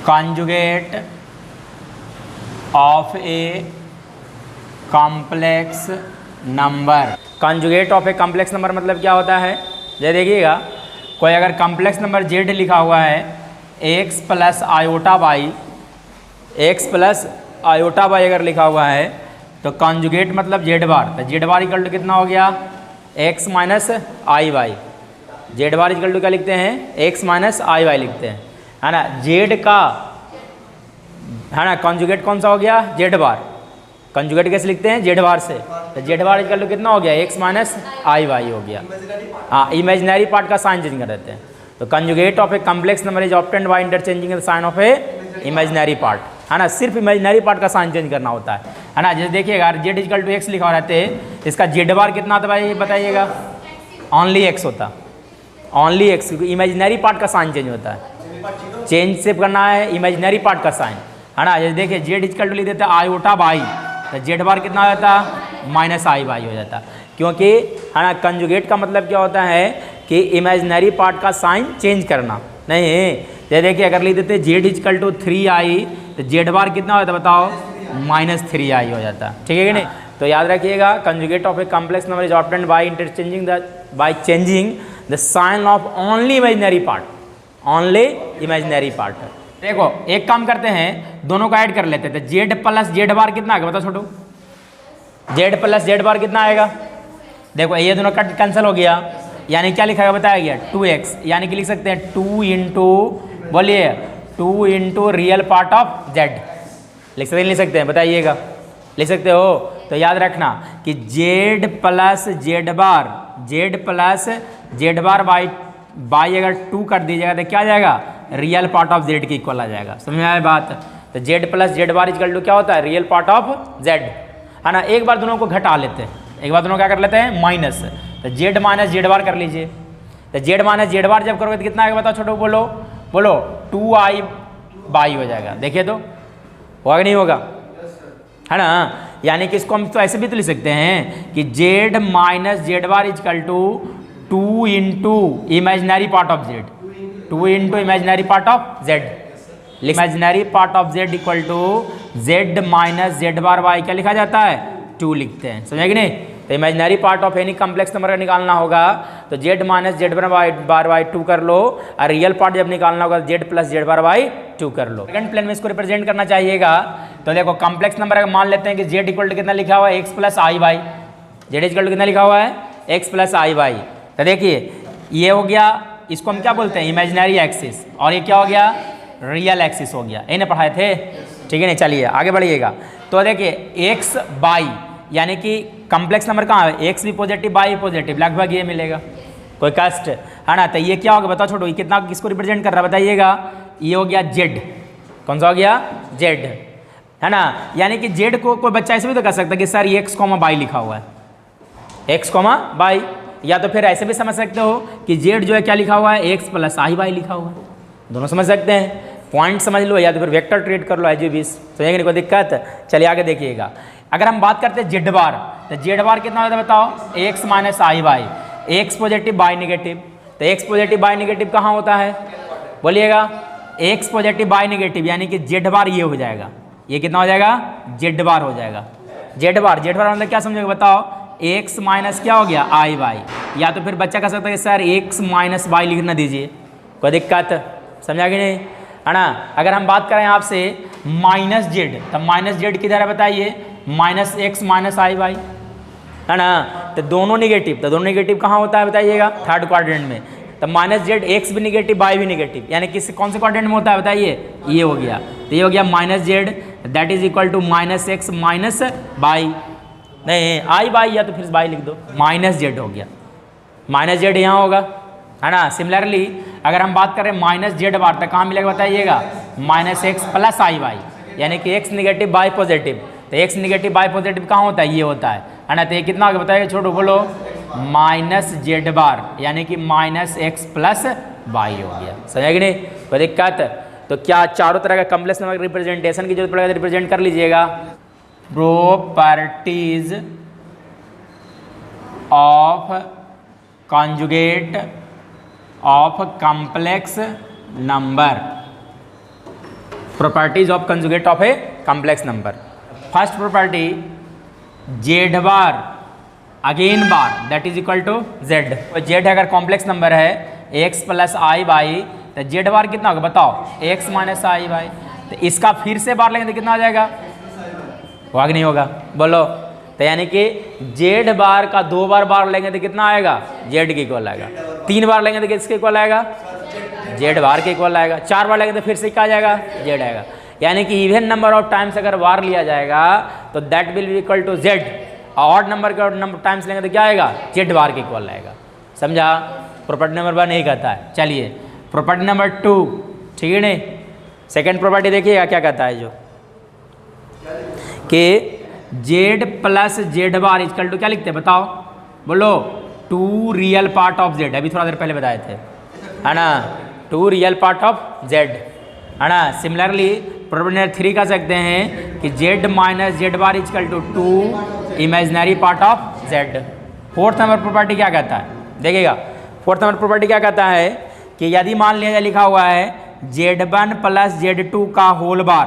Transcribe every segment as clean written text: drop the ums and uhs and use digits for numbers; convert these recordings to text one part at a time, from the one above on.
conjugate of a complex number। conjugate of a complex number मतलब क्या होता है? ये देखिएगा, कोई अगर कॉम्प्लेक्स नंबर z लिखा हुआ है x plus iota Y, x plus iota Y अगर लिखा हुआ है तो कॉन्जुगेट मतलब जेड बार, तो जेड बार इक्वल टू कितना हो गया? x minus I Y. Z bar equal to क्या लिखते हैं? x माइनस आई वाई लिखते हैं, है ना। जेड का, है ना, कॉन्जुगेट कौन सा हो गया? जेड बार। कॉन्जुगेट कैसे लिखते हैं? जेड बार से, तो जेड बार इक्वल टू कितना हो गया? x माइनस आई वाई हो गया। हाँ, इमेजिनरी पार्ट का साइन चेंज कर देते हैं। तो conjugate of a complex number is obtained by interchanging the sign of a imaginary part, है ना। सिर्फ इमेजिनरी पार्ट का साइन चेंज करना होता है ना। जैसे देखिएगा जेड इक्वल टू एक्स लिखा हुआ रहते हैं, इसका जेड बार कितना होता है बताइएगा? ओनली एक्स होता, ओनली एक्स, क्योंकि इमेजिनरी पार्ट का साइन चेंज होता है। चेंज सिर्फ करना है इमेजिनरी पार्ट का साइन, है ना। जैसे देखिए जेड इक्वल टू लिख देते हैं आयोटा बाई, तो जेड बार कितना हो जाता? माइनस आई बाई हो जाता, क्योंकि, है ना, कंजुगेट का मतलब क्या होता है कि इमेजिनरी पार्ट का साइन चेंज करना नहीं। ये देखिए अगर लिख देते जेड इक्वल टू 3i, तो जेड बार कितना होता है बताओ? माइनस 3i हो जाता, ठीक है कि नहीं। तो याद रखिएगा, conjugate of a complex number is obtained by changing the sign of only imaginary part, only imaginary part. देखो एक काम करते हैं, दोनों को ऐड कर लेते हैं। तो जेड प्लस जेड बार कितना आएगा बताओ छोटू? जेड प्लस जेड बार कितना आएगा? देखो ये दोनों कट कैंसिल हो गया, यानी क्या लिखा बताया गया? 2x, यानी कि लिख सकते हैं 2 इंटू, बोलिए 2 into real part of z। लिख सकते हैं, लिख सकते हैं, बताइएगा। लिख सकते हो? तो याद रखना कि z plus Z bar, z plus Z bar by अगर 2 कर दीजिएगा तो क्या आ जाएगा? रियल पार्ट ऑफ z के इक्वल आ जाएगा। समझ में आया बात? तो z plus Z bar equal to क्या होता है? रियल पार्ट ऑफ z, है ना। एक बार दोनों को घटा लेते हैं, एक बार दोनों क्या कर लेते हैं? माइनस। तो जेड माइनस जेड बार कर लीजिए। तो जेड माइनस जेड बार जब करोगे तो कितना आएगा बताओ छोटो? बोलो बोलो 2i बाई हो जाएगा। देखिए तो होगा कि नहीं होगा, है ना। यानी कि इसको हम तो ऐसे भी तो लिख सकते हैं कि Z minus Z bar is equal to 2 into imaginary part of Z, 2 into imaginary part of Z. Imaginary part of Z equal to Z minus Z bar by क्या लिखा जाता है? 2 लिखते हैं, समझे कि नहीं। तो imaginary part of any complex number का निकालना होगा तो Z minus Z bar Y 2 कर लो, और रियल पार्ट जब निकालना होगा Z plus Z bar Y 2 कर लो। सेकंड प्लेन में इसको रिप्रेजेंट करना चाहिएगा। तो देखो कॉम्प्लेक्स नंबर अगर मान लेते हैं कि जेड इक्वल टू कितना लिखा हुआ है? X plus I Y. Z equal to कितना लिखा हुआ है? X plus I Y. तो देखिए ये हो गया, इसको हम क्या बोलते हैं? इमेजिनरी एक्सिस, और ये क्या हो गया? रियल एक्सिस हो गया। इन्हें पढ़ाए थे, ठीक है नहीं। चलिए आगे बढ़िएगा। तो देखिए एक्स बाई, यानी कि कॉम्प्लेक्स नंबर कहाँ है? एक्स भी पॉजिटिव बाई पॉजिटिव, लगभग ये मिलेगा, कोई कष्ट, है ना। तो ये क्या होगा बताओ छोटो? ये कितना किसको रिप्रेजेंट कर रहा है बताइएगा? ये हो गया जेड। कौन सा हो गया? जेड, है ना। यानी कि जेड को कोई बच्चा ऐसे भी तो कर सकता है कि सर ये एक्स कॉमा बाई लिखा हुआ है, एक्स कॉमा बाई। या तो फिर ऐसे भी समझ सकते हो कि जेड जो है क्या लिखा हुआ है? एक्स प्लस आई वाई लिखा हुआ है। दोनों समझ सकते हैं, पॉइंट समझ लो, या तो फिर वेक्टर ट्रीट कर लो एज यू विश, समझेंगे, कोई दिक्कत। चलिए आगे देखिएगा। अगर हम बात करते हैं जेड बार, तो जेड बार कितना होता है बताओ? X minus I Y. X positive Y negative, तो एक्स पॉजिटिव बाई निगेटिव कहाँ होता है? बोलिएगा। एक्स पॉजिटिव बाई निगेटिव, यानी कि जेड बार ये हो जाएगा, ये कितना हो जाएगा? जेड बार हो जाएगा। जेड बार मतलब क्या समझोगे बताओ? एक्स माइनस क्या हो गया? आई वाई। या तो फिर बच्चा कह सकता है कि सर एक्स माइनस वाई लिखना दीजिए, कोई दिक्कत, समझा कि नहीं, है ना। अगर हम बात करें आपसे माइनस जेड, तो माइनस जेड किधर है बताइए? Minus X minus I Y, है ना। तो दोनों निगेटिव, तो दोनों निगेटिव कहाँ होता है बताइएगा? थर्ड क्वाड्रेंट में। तो माइनस जेड एक्स भी निगेटिव वाई भी निगेटिव, यानी किस कौन से क्वाड्रेंट में होता है बताइए? ये हो गया। तो ये हो गया minus Z that is equal to minus X minus Y, नहीं आई बाई, या तो फिर बाई लिख दो, माइनस जेड हो गया। माइनस जेड यहाँ होगा, है ना। सिमिलरली अगर हम बात करें माइनस जेड बार, तो कहाँ मिलेगा बताइएगा? Minus x plus I Y, यानी कि एक्स निगेटिव बाई पॉजिटिव। तो एक्स निगेटिव बाई पॉजिटिव कहाँ होता है? ये होता है ना। तो ये कितना होगा बताइए छोटो? बोलो माइनस जेड बार, यानी कि माइनस एक्स प्लस वाई हो गया, समझा कि नहीं, कोई दिक्कत। तो क्या चारों तरह का कॉम्प्लेक्स नंबर रिप्रेजेंटेशन की जरूरत पड़ेगा? रिप्रेजेंट कर लीजिएगा। Properties of conjugate of complex number, properties of conjugate of a complex number. First property, Z bar again bar that is equal to Z. Z अगर कॉम्प्लेक्स नंबर है X plus I Y, तो Z bar कितना होगा बताओ, X minus आई Y. तो इसका फिर से बार लेंगे तो कितना आ जाएगा, वाग नहीं होगा, बोलो। तो यानी कि जेड बार का 2 बार लेंगे तो कितना आएगा, जेड के इक्वल आएगा। 3 बार लेंगे तो किसके इक्वल आएगा, जेड बार के इक्वल आएगा। 4 बार लेंगे तो फिर से क्या आ जाएगा, जेड आएगा। यानी कि इवन नंबर ऑफ टाइम्स अगर बार लिया जाएगा तो that will be equal to Z, odd number का नंबर टाइम्स लेंगे तो क्या आएगा, जेड बार के इक्वल आएगा। समझा, प्रॉपर्टी नंबर 1 नहीं कहता है। चलिए प्रॉपर्टी नंबर 2, ठीक है नहीं। सेकेंड प्रॉपर्टी देखिएगा क्या कहता है, जो कि Z plus Z bar equal to क्या लिखते हैं बताओ, बोलो 2 रियल पार्ट ऑफ जेड। अभी थोड़ा देर पहले बताए थे, है ना, 2 रियल पार्ट ऑफ जेड, है ना। सिमिलरली प्रॉपर्टी नंबर 3 कह सकते हैं कि Z minus Z bar equal to 2 imaginary part of Z. Fourth number property क्या कहता है, देखिएगा फोर्थ नंबर प्रॉपर्टी क्या कहता है कि यदि मान लिया लिखा हुआ है z1 प्लस z2 का होल बार,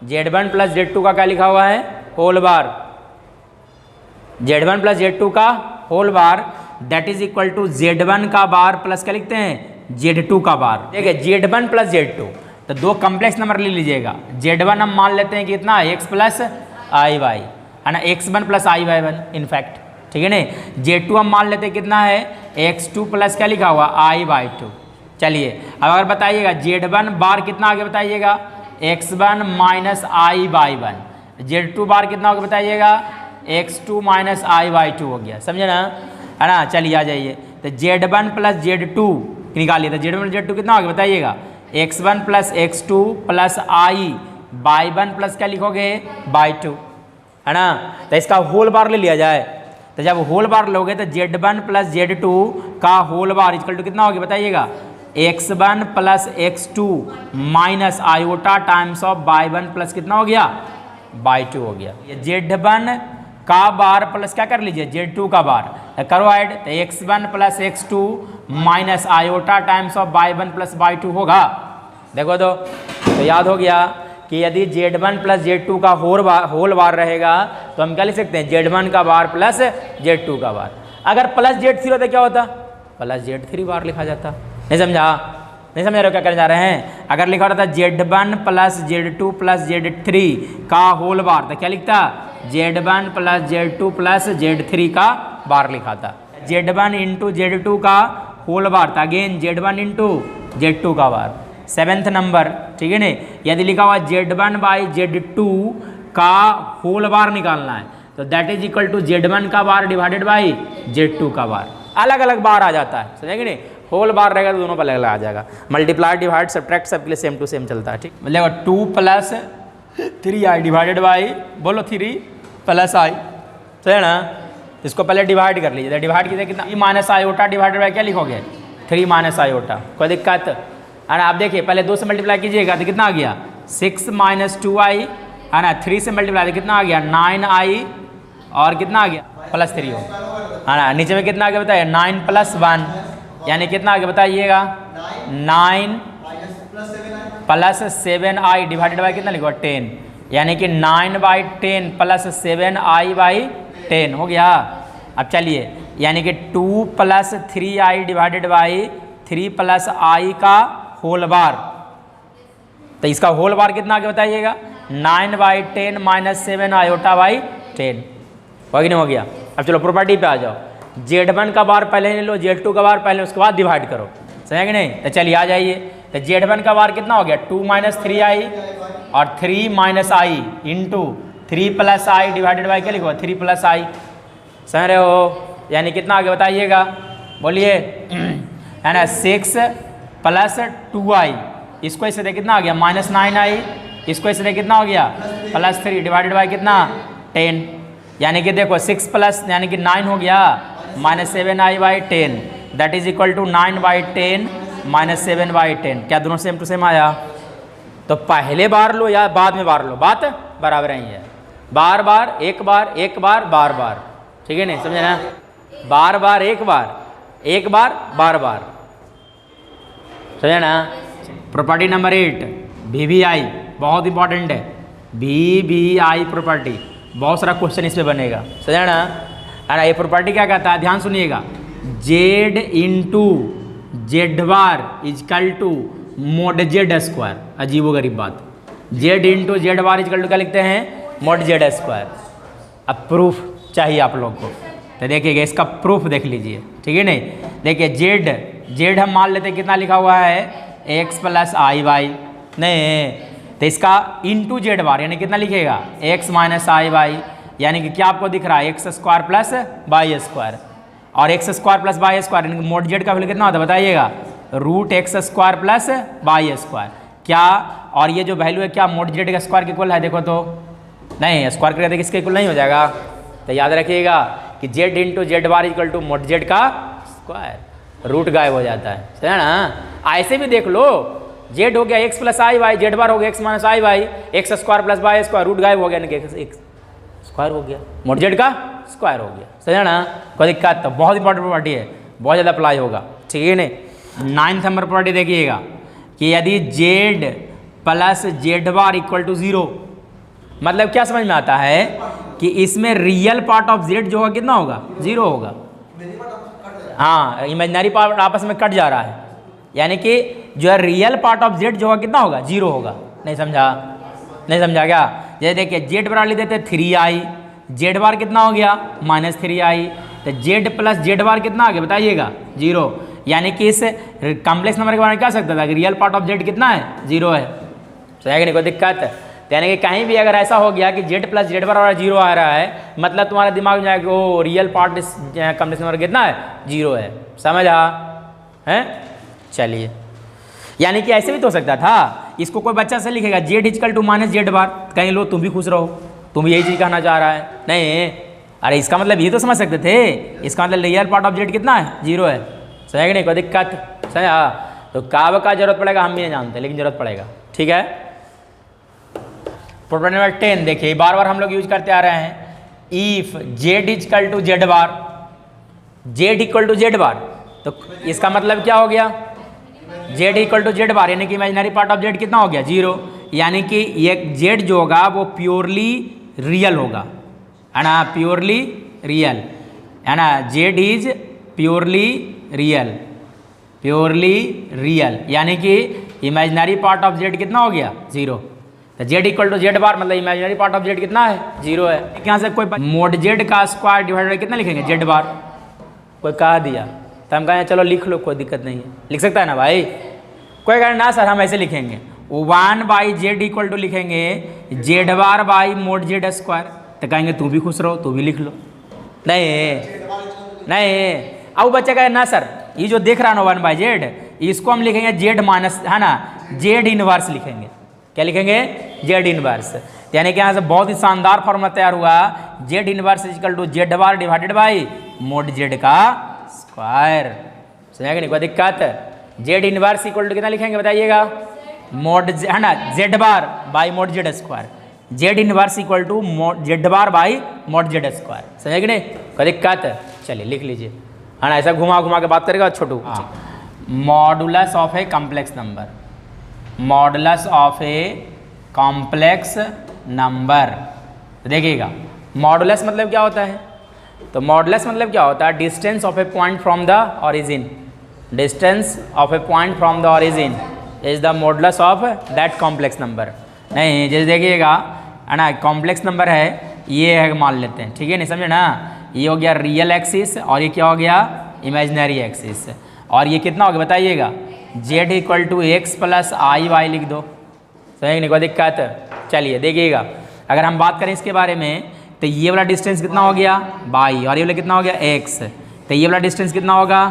z1 प्लस z2 का क्या लिखा हुआ है, whole bar, z1 plus z2 का whole bar that is equal to z1 का बार प्लस क्या लिखते हैं, z2 का बार। देखिए z1 प्लस z2, तो 2 कॉम्प्लेक्स नंबर ले लीजिएगा। z1 हम मान लेते हैं कि कितना, x प्लस आई वाई, है ना, x1 plus I Y one in fact, ठीक है नहीं। z2 हम मान लेते हैं कितना है, x2 प्लस क्या लिखा हुआ, आई बाई 2। चलिए अब अगर बताइएगा z1 बार कितना आगे बताइएगा, x1 minus I by 1, z2 बार कितना होगा बताइएगा, x2 माइनस आई बाई 2 हो गया, समझे ना, है ना। चलिए आ जाइए, तो z1 प्लस z2 निकालिए, तो z1 प्लस z2 कितना होगा बताइएगा, x1 plus x2 plus I by 1 plus क्या लिखोगे, बाई 2, है ना। तो इसका होल बार ले लिया जाए, तो जब होल बार लोगे तो z1 प्लस z2 का होल बार इक्वल टू कितना होगा बताइएगा, x1 plus x2 minus iota times of by 1 plus कितना हो गया, बाई 2 हो गया। ये z1 का बार प्लस क्या कर लीजिए, z2 का बार, तो करो ऐड, तो x1 plus x2 minus iota times of by 1 plus by 2 होगा। देखो तो याद हो गया कि यदि z1 प्लस z2 का होल बार रहेगा तो हम क्या लिख सकते हैं, z1 का बार प्लस z2 का बार। अगर प्लस z3 होता क्या होता, प्लस z3 बार लिखा जाता। नहीं समझा, नहीं समझ रहे हो क्या करने जा रहे हैं। अगर लिखा रहता z1 plus z2 plus z3 का होल बार, तो क्या लिखता, z1 plus z2 plus z3 का बार लिखा था। z1 इंटू z2 का होल बार था, अगेन z1 इंटू z2 का बार। 7th नंबर, ठीक है नहीं, यदि लिखा हुआ z1 बाई z2 का होल बार निकालना है, तो that is equal to z1 का बार डिवाइडेड बाई z2 का बार। अलग अलग बार आ जाता है, समझेंगे नहीं, होल बार रहेगा तो दोनों पर अलग अलग आ जाएगा। मल्टीप्लाई डिवाइड सब्ट्रैक्ट सबके लिए सेम टू सेम चलता है, ठीक। मतलब 2 प्लस 3i डिवाइडेड बाई, बोलो 3 प्लस आई, सही ना। इसको पहले डिवाइड कर लीजिए, डिवाइड कीजिए कितना, 3 माइनस आयोटा डिवाइडेड बाई क्या लिखोगे, 3 माइनस आयोटा, कोई दिक्कत, है ना। आप देखिए पहले 2 से मल्टीप्लाई कीजिएगा तो कितना आ गया, 6 माइनस 2i, है ना। 3 से मल्टीप्लाई तो कितना आ गया, 9i, और कितना आ गया, प्लस 3 हो, है ना। नीचे में कितना आ गया बताइए, 9 प्लस 1, यानी कितना आ गया बताइएगा, 9 प्लस 7i डिवाइडेड बाई कितना लिखो, 10, यानी कि 9 बाई 10 प्लस 7i बाई 10 हो गया। अब चलिए, यानी कि 2 plus 3i divided by 3 plus i का होल बार, तो इसका होल बार कितना आगे बताइएगा, 9 बाई 10 माइनस 7 आयोटा बाई 10, हो गया नहीं हो गया। अब चलो प्रॉपर्टी पे आ जाओ, z1 का बार पहले ले लो, z2 का बार पहले, उसके बाद डिवाइड करो, समझे कि नहीं। तो चलिए आ जाइए, तो z1 का बार कितना हो गया, 2 माइनस 3i और 3 minus I into 3 plus I divided by क्या लिखो, 3 प्लस आई, समझ रहे हो, यानी कितना आगे बताइएगा, बोलिए, है ना। 6 प्लस 2i, इसको इससे कितना आ गया, माइनस 9i, इसको इससे कितना हो गया, प्लस 3 डिवाइडेड बाई कितना, 10, यानी कि देखो 6 प्लस यानी कि 9 हो गया, minus 7i by 10 that is equal to 9 by 10 minus 7 by 10। क्या दोनों सेम टू सेम आया। तो पहले बार लो या बाद में बार लो, बात बराबर ही है। बार बार एक बार, एक बार बार बार, ठीक है नहीं, समझे ना। बार बार एक बार, बार बार, समझे ना। प्रॉपर्टी नंबर 8, VBI बहुत इंपॉर्टेंट है, VBI प्रॉपर्टी, बहुत सारा क्वेश्चन इस पे बनेगा, समझा ना। अरे ये प्रॉपर्टी क्या कहता है, ध्यान सुनिएगा, Z into Z bar is equal to mod Z square. अजीबो गरीब बात, Z into Z bar is equal to क्या लिखते हैं, मोड जेड स्क्वायर। अब प्रूफ चाहिए आप लोग को, तो देखिएगा इसका प्रूफ देख लीजिए, ठीक है नहीं। देखिए जेड हम मान लेते हैं कितना लिखा हुआ है, x प्लस आई वाई, नहीं तो इसका इंटू जेड बार यानी कितना लिखेगा, x माइनस आई वाई, यानी कि क्या आपको दिख रहा है, X square plus Y square, और X square plus Y square यानी कि मोड जेड का वैल्यू कितना होता है बताइएगा, root X square plus Y square. क्या, और ये जो वैल्यू है क्या मोड जेड का स्क्वायर के इक्वल है, देखो तो नहीं, स्क्वायर करें तो किसके इक्वल नहीं हो जाएगा, तो याद रखिएगा कि Z into Z bar equal to mod Z का स्क्वायर, रूट गायब हो जाता है, समझा ना। ऐसे भी देख लो, जेड हो गया X plus I Y, Z bar हो गया X minus I Y, X square plus Y square, root गायब हो गया, एक्स स्क्वायर हो गया, मोड जेड का स्क्वायर हो गया, समझा ना। कोई दिक्कत, तो बहुत इंपॉर्टेंट प्रॉपर्टी है, बहुत ज़्यादा अप्लाई होगा, ठीक है नहीं। 9th नंबर प्रॉपर्टी देखिएगा कि यदि Z plus Z bar equal to 0, मतलब क्या समझ में आता है कि इसमें रियल पार्ट ऑफ जेड जो होगा कितना होगा, 0 होगा। हाँ, इमेजिनरी पार्ट आपस में कट जा रहा है, यानी कि जो है रियल पार्ट ऑफ जेड जो होगा कितना होगा, 0 होगा। नहीं समझा, नहीं समझा क्या। जैसे देखिए जेड बार लिख देते 3i, जेड बार कितना हो गया -3i, तो जेड प्लस जेड बार कितना आ गया बताइएगा, 0। यानी कि इस कॉम्प्लेक्स नंबर के बारे में क्या सकता था कि रियल पार्ट ऑफ जेड कितना है, 0 है, समझा कि नहीं, कोई दिक्कत। यानी कि कहीं भी अगर ऐसा हो गया कि जेड प्लस जेड बार 0 आ रहा है, मतलब तुम्हारे दिमाग में जाएगा ओ रियल पार्ट इस कॉम्प्लेक्स नंबर कितना है, 0 है, समझा है। चलिए, यानी कि ऐसे भी तो हो सकता था, इसको कोई बच्चा से लिखेगा Z is equal to minus Z bar, कहीं लो तुम भी खुश रहो, तुम यही चीज़ कहना चाह रहा है, नहीं अरे इसका मतलब ये तो समझ सकते थे, इसका मतलब रियल पार्ट ऑफ जेड कितना है, 0 है, समझा कि नहीं, कोई दिक्कत, समझा। तो काब का जरूरत पड़ेगा हम भी नहीं जानते, लेकिन जरूरत पड़ेगा, ठीक है। प्रॉपर्टी नंबर 10 देखिए, बार बार हम लोग यूज करते आ रहे हैं, if Z is equal to Z bar, Z equal to Z bar, तो इसका मतलब क्या हो गया, Z equal to Z bar यानी कि इमेजिनरी पार्ट ऑफ जेड कितना हो गया, 0, यानी कि ये जेड जो होगा वो प्योरली रियल होगा, है ना, प्योरली रियल, है ना, Z is purely real, purely real, यानी कि इमेजिनरी पार्ट ऑफ जेड कितना हो गया, 0। तो जेड इक्वल टू जेड बार मतलब इमेजिनरी पार्ट ऑफ जेड कितना है, 0 है। यहाँ से कोई मोड जेड का स्क्वायर डिवाइडेड बाय कितना लिखेंगे, जेड बार, कोई कहा दिया तो हम कहें चलो लिख लो, कोई दिक्कत नहीं है, लिख सकता है ना भाई, कोई कहे ना सर हम ऐसे लिखेंगे, 1 बाई जेड इक्वल टू लिखेंगे Z bar by mod Z square, तो कहेंगे तू भी खुश रहो, तू भी लिख लो, नहीं अब बच्चा कहे ना सर ये जो देख रहा है ना 1 बाई जेड, इसको हम लिखेंगे जेड माइनस, है ना, जेड इनवर्स लिखेंगे, क्या लिखेंगे, जेड इनवर्स, यानी कि यहाँ से बहुत ही शानदार फॉर्मूला तैयार हुआ, Z inverse equal to Z bar divided by mod Z का स्क्वायर, समझा कि नहीं, कोई दिक्कत। जेड इनवर्स इक्वल टू कितना लिखेंगे बताइएगा, मोड, है ना, Z bar by mod Z square, Z inverse equal to Z bar by mod Z square, समझा कि नहीं, कोई दिक्कत। चलिए लिख लीजिए, है ना, ऐसा घुमा घुमा के बात करेगा छोटू। Modulus of a complex number, modulus of a complex number, देखिएगा मॉडुलस मतलब क्या होता है, तो मॉडुलस मतलब क्या होता है, distance of A point from the origin, distance of A point from the origin is the modulus of that complex number. नहीं जैसे देखिएगा, है ना, कॉम्प्लेक्स नंबर है, ये है मान लेते हैं, ठीक है नहीं, समझे ना, ये हो गया रियल एक्सिस और ये क्या हो गया, इमेजिनरी एक्सिस, और ये कितना हो गया बताइएगा, Z equal to X plus I Y लिख दो, समझे नहीं, कोई दिक्कत। चलिए देखिएगा, अगर हम बात करें इसके बारे में, तो ये वाला डिस्टेंस कितना हो गया बाई, और ये वाला कितना हो गया एक्स, तो ये वाला डिस्टेंस कितना होगा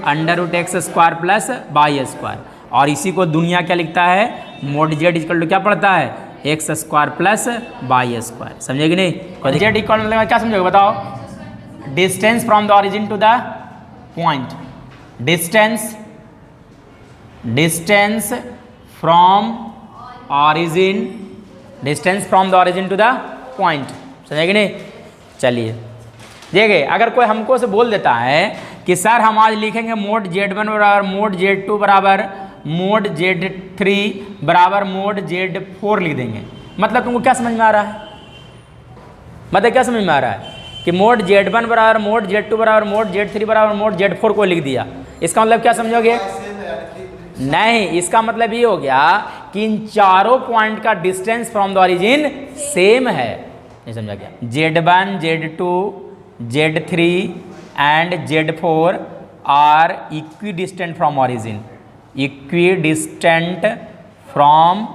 under root X square plus Y square, और इसी को दुनिया क्या लिखता है, मोड जेड इक्वल टू क्या पड़ता है, X square plus Y square, समझे कि नहीं। जेड इक्वल मतलब क्या समझोगे बताओ, distance from the origin to the point, distance from origin, distance from the origin to the point, समझे कि नहीं। चलिए देखिए, अगर कोई हमको से बोल देता है कि सर हम आज लिखेंगे मोड Z1 बराबर मोड Z2 बराबर मोड Z3 बराबर मोड Z4 लिख देंगे। मतलब तुमको क्या समझ में आ रहा है? मतलब क्या समझ में आ रहा है कि मोड Z1 बराबर मोड Z2 बराबर मोड Z3 बराबर मोड Z4 को लिख दिया। इसका मतलब क्या समझोगे? नहीं, इसका मतलब ये हो गया कि इन चारों पॉइंट का distance from the origin same है। नहीं समझा क्या? Z1, Z2, Z3 and Z4 are equidistant from origin. Equidistant from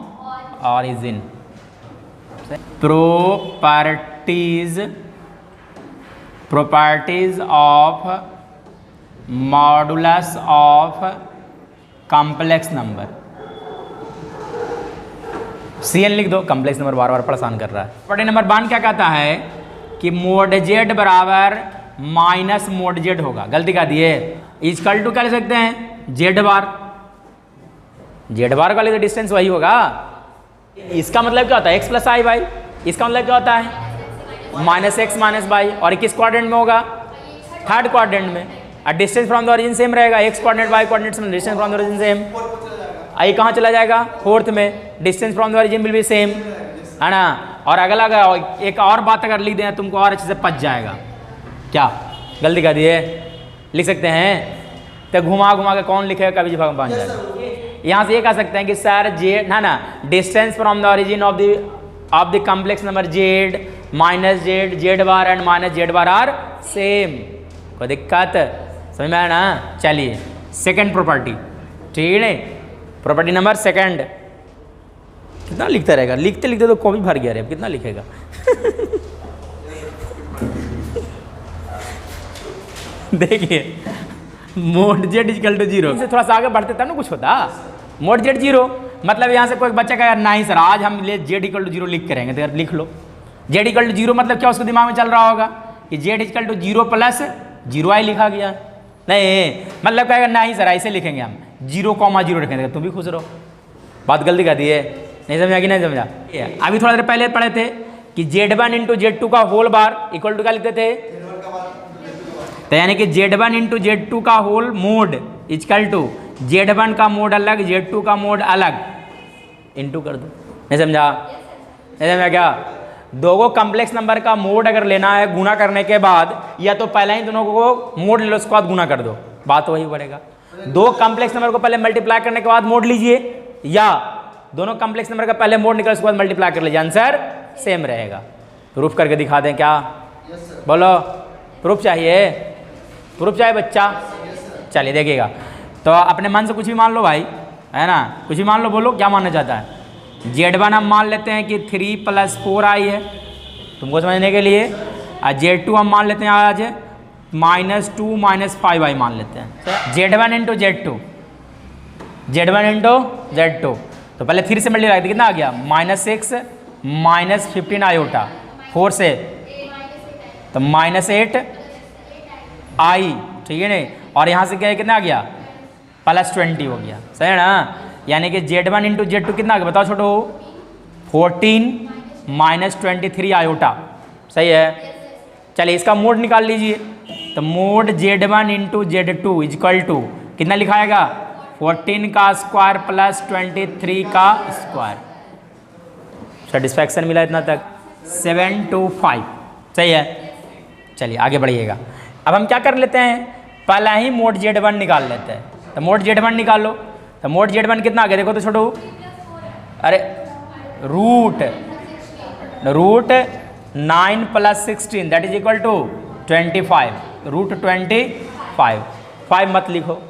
origin. properties of modulus of complex number। CN लिख दो, कम्प्लेक्स नंबर बार बार परेशान कर रहा है। प्रॉपर्टी नंबर 1 क्या कहता है कि मोड Z बराबर माइनस मोड Z होगा। गलती कर दिए, इक्वल टू क्या लिख सकते हैं? Z बार। Z बार का डिस्टेंस वही होगा। इसका मतलब क्या होता है? x plus I Y. इसका मतलब क्या होता है? Minus X minus Y. और किस क्वाड्रेंट में होगा? थर्ड क्वाड्रेंट में। और distance from the origin same रहेगा, एक्स कोऑर्डिनेट वाई कोऑर्डिनेट में distance from the origin same. I कहाँ चला जाएगा? फोर्थ में। Distance from the origin will be same, है ना। और अगला एक और बात अगर लिख दें तुमको और अच्छे से पच जाएगा। क्या गलती कर दिए? लिख सकते हैं तो घुमा घुमा के कौन लिखेगा कभी जगह बन जाएगा। यहाँ से ये कह सकते हैं कि सर जेड है ना, distance from the origin of the complex number Z minus Z, Z bar and minus Z bar are same. कोई दिक्कत समझ में आया ना? चलिए सेकंड प्रॉपर्टी, ठीक है। Property number second. कितना लिखता रहेगा? लिखते लिखते तो कॉपी भर गया रे, कितना लिखेगा? देखिए मोड जेड इक्वल टू 0 से थोड़ा सा आगे बढ़ते तब ना कुछ होता। मोड जेड 0 मतलब यहाँ से कोई बच्चा कहेगा नहीं सर आज हम ले जेड इक्वल टू 0 लिख के रहेंगे, तो लिख लो जेड इक्वल टू 0 मतलब क्या उसके दिमाग में चल रहा होगा कि जेड इक्वल टू 0 प्लस 0 आई लिखा गया। नहीं मतलब कहेगा नहीं सर ऐसे लिखेंगे हम 0,0 रखेंगे, तुम भी खुश रहो। बात गलती कर दी है, नहीं समझा कि नहीं समझा? अभी थोड़ा देर पहले पढ़े थे कि Z1 इंटू Z2 का होल बार इक्वल टू क्या लिखते थे? तो यानी कि Z1 इंटू Z2 का whole mode equal to Z1 का मोड अलग Z2 का मोड अलग इंटू कर दो। नहीं समझा? नहीं समझा क्या? दो कॉम्प्लेक्स नंबर का मोड अगर लेना है गुना करने के बाद, या तो पहले ही दोनों को मोड ले लो उसके बाद गुना कर दो, बात वही बढ़ेगा। दो कॉम्प्लेक्स नंबर को पहले मल्टीप्लाई करने के बाद मोड लीजिए, या दोनों कॉम्प्लेक्स नंबर का पहले मोड निकल उसके बाद मल्टीप्लाई कर लीजिए, आंसर सेम रहेगा। प्रूफ करके दिखा दें क्या? बोलो प्रूफ चाहिए? प्रूफ चाहिए बच्चा? चलिए देखिएगा। तो अपने मन से कुछ भी मान लो भाई, है ना, कुछ भी मान लो। बोलो क्या मानना चाहता है? Z1 हम मान लेते हैं कि 3 + 4 आई है तुमको समझने के लिए, और Z2 हम मान लेते हैं आज -2 - 5 आई मान लेते हैं। Z1 into Z2, Z1 into Z2, तो पहले 3 से मल्टीप्लाई करते कितना आ गया? -6 - 15 आयोटा, 4 से तो -8 आई, ठीक है नहीं। और यहाँ से क्या है कितना आ गया? +20 हो गया, सही है ना। यानी कि Z1 इंटू Z2 कितना आ गया बताओ छोटो? 14 - 23 आयोटा, सही है। चलिए इसका मोड निकाल लीजिए। तो mode Z1 into Z2 equal to कितना लिखाएगा? 14 का स्क्वायर प्लस 23 का स्क्वायर। सेटिस्फैक्शन मिला इतना तक? 725, सही है। चलिए आगे बढ़िएगा। अब हम क्या कर लेते हैं, पहला ही मोड Z1 निकाल लेते हैं। तो मोड Z1 निकाल लो। तो मोड Z1 कितना आ गया देखो तो छोटो? अरे root 9 + 16 that is equal to 25, root 25। 5 मत लिखो,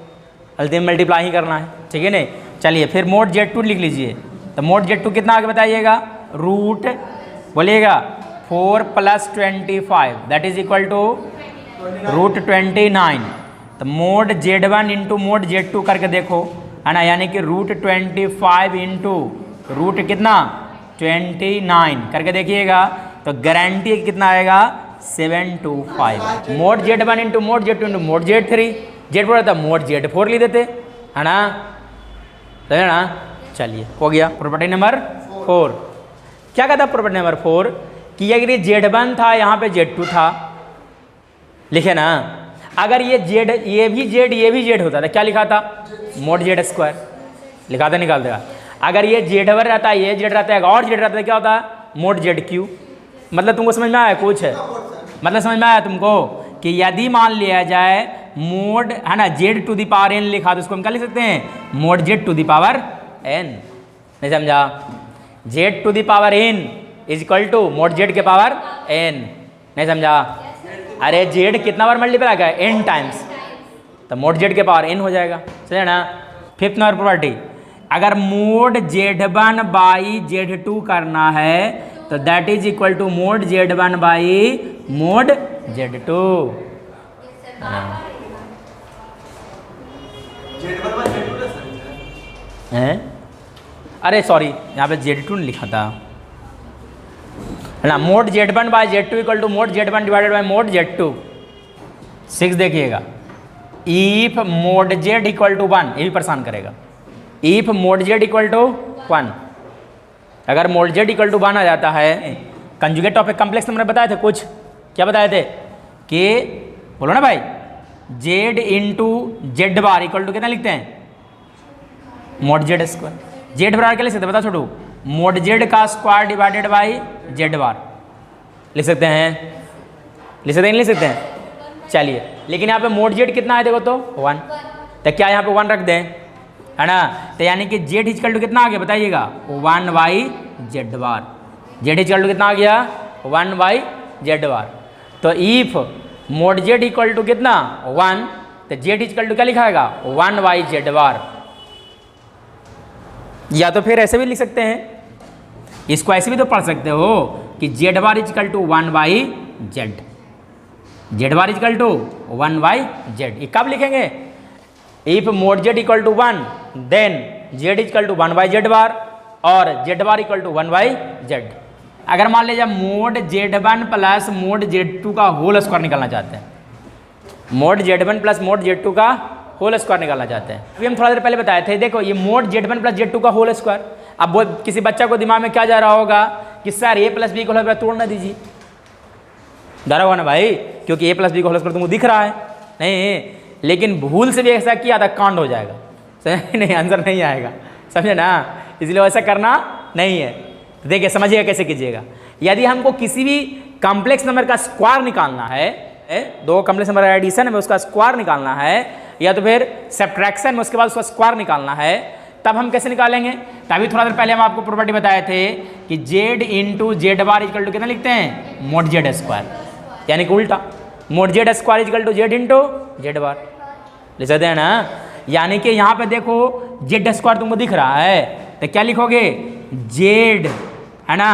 अल्टीमेट मल्टीप्लाई ही करना है, ठीक है नहीं। चलिए फिर मोड Z2 लिख लीजिए। तो मोड Z2 कितना आगे बताइएगा? रूट बोलिएगा 4 + 25 that is equal to root 29। तो mode Z1 into mode Z2 करके देखो, है ना, यानी कि रूट 25 इंटू रूट कितना 29 करके देखिएगा तो गारंटी कितना आएगा? 725। Mode Z1 into mode Z2 into mode Z3, Z4 रहता मोड Z4 लिख देते, है ना, सही है ना। चलिए हो गया। प्रॉपर्टी नंबर 4 क्या कहता है? प्रॉपर्टी नंबर 4 कि अगर ये Z1 था यहाँ पे Z2 था, लिखे ना। अगर ये Z ये भी Z होता था क्या लिखा था? Mode Z2। लिखाते निकाल देगा। अगर ये जेड वन रहता है, ये जेड रहता है और जेड रहता है, क्या होता है मोड जेड क्यू। मतलब तुमको समझ में आया कुछ है? मतलब समझ में आया तुमको कि यदि मान लिया जाए मोड है ना Z to the power N लिखा, तो उसको हम क्या लिख सकते हैं mod Z to the power N. नहीं समझा? Z to the power N is equal to mod Z के पावर एन। नहीं समझा? अरे जेड कितना बार मल्टीप्लाई का एन टाइम्स, तो मोड जेड के पावर एन हो जाएगा। समझे ना? फिफ्थ नंबर प्रॉपर्टी, अगर mod Z one by Z two करना है तो that is equal to mod Z one by mod Z two. अरे सॉरी, यहाँ पे जेड टू नहीं लिखा था है ना। Mod Z one by Z two equal to mod Z one divided by mod Z two. 6 देखिएगा, if mod Z equal to 1, ये भी परेशान करेगा। If mod Z equal to 1, अगर मोड जेड इक्वल टू 1 आ जाता है, conjugate of a complex number बताए थे कुछ, क्या बताए थे कि बोलो ना भाई, Z into Z bar equal to कितना लिखते हैं mod Z square. Z bar क्या लिख सकते हैं बता छोटू? मोड जेड का square divided by Z bar लिख सकते हैं। लिख सकते हैं, लिख सकते हैं। चलिए, लेकिन यहाँ पे मोड जेड कितना है देखो तो 1, तो क्या यहाँ पे 1 रख दें है ना। तो यानी कि जेड इक्वल टू कितना आ गया बताइएगा 1 by Z bar. Z equal to कितना आ गया 1 बाई जेड बार। तो if mod Z equal to कितना 1, तो जेड इक्वल टू क्या लिखाएगा 1 बाई जेड बार। या तो फिर ऐसे भी लिख सकते हैं, इसको ऐसे भी तो पढ़ सकते हो कि Z bar equal to 1 by Z. Z bar equal to 1 by Z. ये कब लिखेंगे? If mod Z equal to 1 then Z equal to 1 by Z bar और Z bar equal to 1 by Z. अगर मान लीजिए mod Z one plus mod Z two का whole square निकालना चाहते हैं, mod Z one plus mod Z two का whole square निकालना चाहते हैं। अभी हम थोड़ा देर पहले बताए थे, देखो ये mod Z one plus Z two का होल स्क्वायर। अब वो किसी बच्चा को दिमाग में क्या जा रहा होगा कि सर ए प्लस बी को होल तोड़ ना दीजिए, डरा हुआ ना भाई, क्योंकि ए प्लस बी को होल स्क्वायर तुमको दिख रहा है नहीं, लेकिन भूल से भी ऐसा किया था कांड हो जाएगा। समझ नहीं, आंसर नहीं आएगा, समझे ना, इसलिए वैसा करना नहीं है। तो देखिए समझिएगा कैसे कीजिएगा। यदि हमको किसी भी कॉम्प्लेक्स नंबर का स्क्वायर निकालना है, दो कॉम्प्लेक्स नंबर का एडिशन में उसका स्क्वायर निकालना है, या तो फिर सब्ट्रैक्शन में उसके बाद उसका स्क्वायर निकालना है, तब हम कैसे निकालेंगे? तभी थोड़ा देर पहले हम आपको प्रॉपर्टी बताए थे कि Z into Z bar equal to कितना लिखते हैं मोड जेड स्क्वायर, यानी कि उल्टा mod Z square equal to Z into Z bar लिख सकते हैं ना। यानी कि यहाँ पे देखो जेड स्क्वायर तुमको दिख रहा है, तो क्या लिखोगे जेड है ना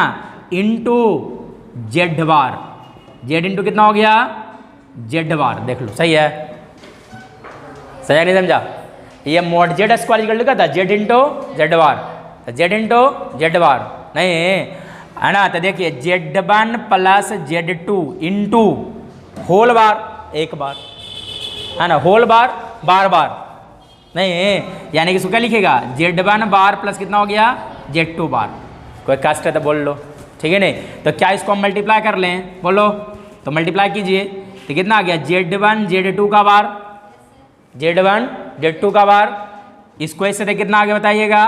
into Z bar. Z into कितना हो गया जेड बार, देख लो सही है, सही नहीं समझा? ये mod Z square equal to क्या था Z into Z bar, Z into Z bar नहीं है ना। तो देखिए Z one plus Z two into whole bar एक बार है ना, होल बार बार बार नहीं है, यानी कि इसको क्या लिखेगा जेड वन बार प्लस कितना हो गया जेड टू बार। कोई कास्ट है तो बोल लो, ठीक है नहीं? तो क्या इसको हम मल्टीप्लाई कर लें, बोलो तो मल्टीप्लाई कीजिए, तो कितना आ गया जेड वन जेड टू का bar, Z one Z two का बार। इसको ऐसे तो कितना आ गया बताइएगा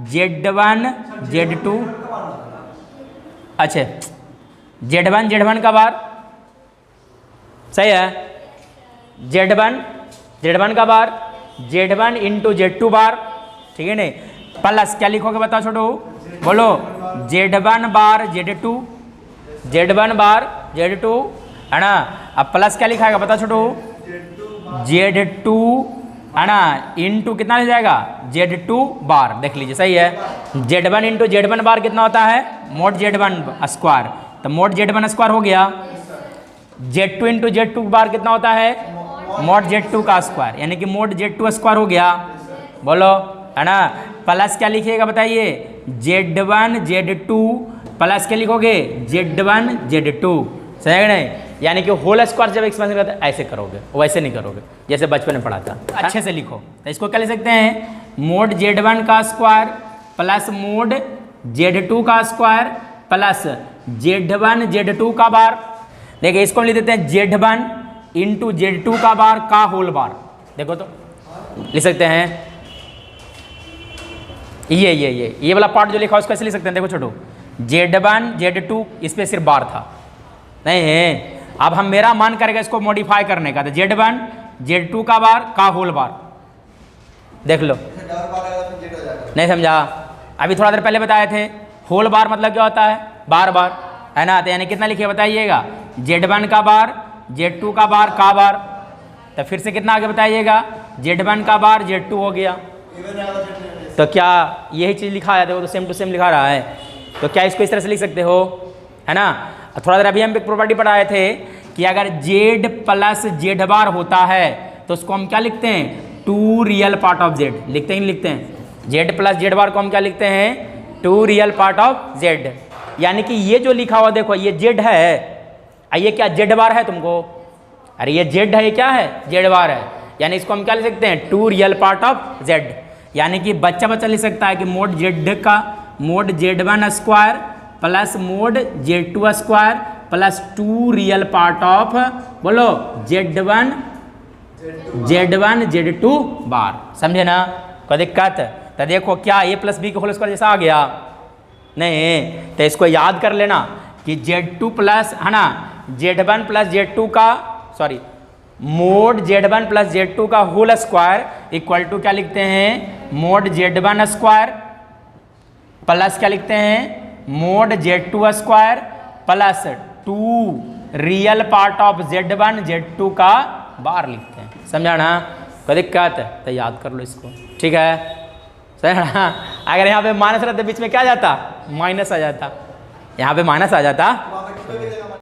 जेड वन जेड टू, अच्छा जेड वन का बार, सही है, जेड वन का bar, Z one into Z two bar, ठीक है नहीं? प्लस क्या लिखोगे बताओ छोटू, बोलो Z one bar Z two, Z one bar Z two है ना। अब प्लस क्या लिखाएगा बताओ छोटू, जेड टू है ना इंटू कितना हो जाएगा जेड टू बार, देख लीजिए सही है। Z one into Z one bar कितना होता है मोड जेड वन स्क्वायर, तो मोड जेड वन स्क्वायर हो गया। Z two into Z two bar कितना होता है मोड जेड टू का स्क्वायर, यानी कि मोड जेड टू स्क्वायर हो गया, बोलो है ना। प्लस क्या लिखिएगा बताइए Z one Z two plus क्या लिखोगे जेड वन जेड टू, सही है नहीं? यानी कि होल स्क्वायर जब एक्सपेंशन करते हैं ऐसे करोगे, वैसे नहीं करोगे जैसे बचपन में पढ़ा था। अच्छे से लिखो, तो इसको क्या लिख सकते हैं मोड जेड वन का square plus mod Z two का square plus Z one Z two का बार। देखिए इसको हम लिख देते हैं Z one into Z two का बार का होल बार, देखो तो लिख सकते हैं ये वाला पार्ट जो लिखा है उसको ऐसे लिख सकते हैं, देखो छोटो, Z1 Z2 इस पर सिर्फ बार था, नहीं है। अब हम मेरा मान करेगा इसको मॉडिफाई करने का, तो Z1 Z2 का बार का होल बार, देख लो, नहीं समझा? अभी थोड़ा देर पहले बताए थे होल बार मतलब क्या होता है, बार बार, है ना? तो यानी कितना लिखे बताइएगा, Z1 का बार, Z2 का बार का बार, तो फिर से कितना आगे बताइएगा, Z1 का बार Z2 हो गया। तो क्या यही चीज़ लिखा है, देखो तो सेम टू सेम लिखा रहा है, तो क्या इसको इस तरह से लिख सकते हो, है ना? थोड़ा देर अभी हम एक प्रॉपर्टी पढ़ाए थे कि अगर Z प्लस Z बार होता है तो उसको हम क्या लिखते हैं, two real part of Z, लिखते हैं, लिखते हैं Z प्लस Z बार को हम क्या लिखते हैं, two real part of Z। यानी कि ये जो लिखा हुआ देखो ये Z है, ये क्या Z बार है तुमको, अरे ये Z है, ये क्या है, Z बार है, यानी इसको हम क्या लिख सकते हैं, two real part of Z। यानी कि बच्चा लिख सकता है कि मोड Z का mod Z1 square plus mod Z2 square plus two real part of, बोलो, Z1 Z2 बार, समझे ना? कोई दिक्कत? तो देखो क्या A प्लस बी के होल स्क्वायर जैसा आ गया, नहीं? तो इसको याद कर लेना कि Z2 प्लस, है ना, Z1 प्लस Z2 का, sorry, mode Z1 plus Z2 का होल स्क्वायर इक्वल टू क्या लिखते हैं, मोड Z1 स्क्वायर प्लस क्या लिखते हैं, mode Z2 square plus two real part of Z1 Z2 का बार लिखते हैं, समझा ना? कोई दिक्कत? तो याद कर लो इसको, ठीक है? समझा ना? अगर यहाँ पे माइनस रहता बीच में क्या आ जाता, माइनस आ जाता, यहाँ पे माइनस आ जाता,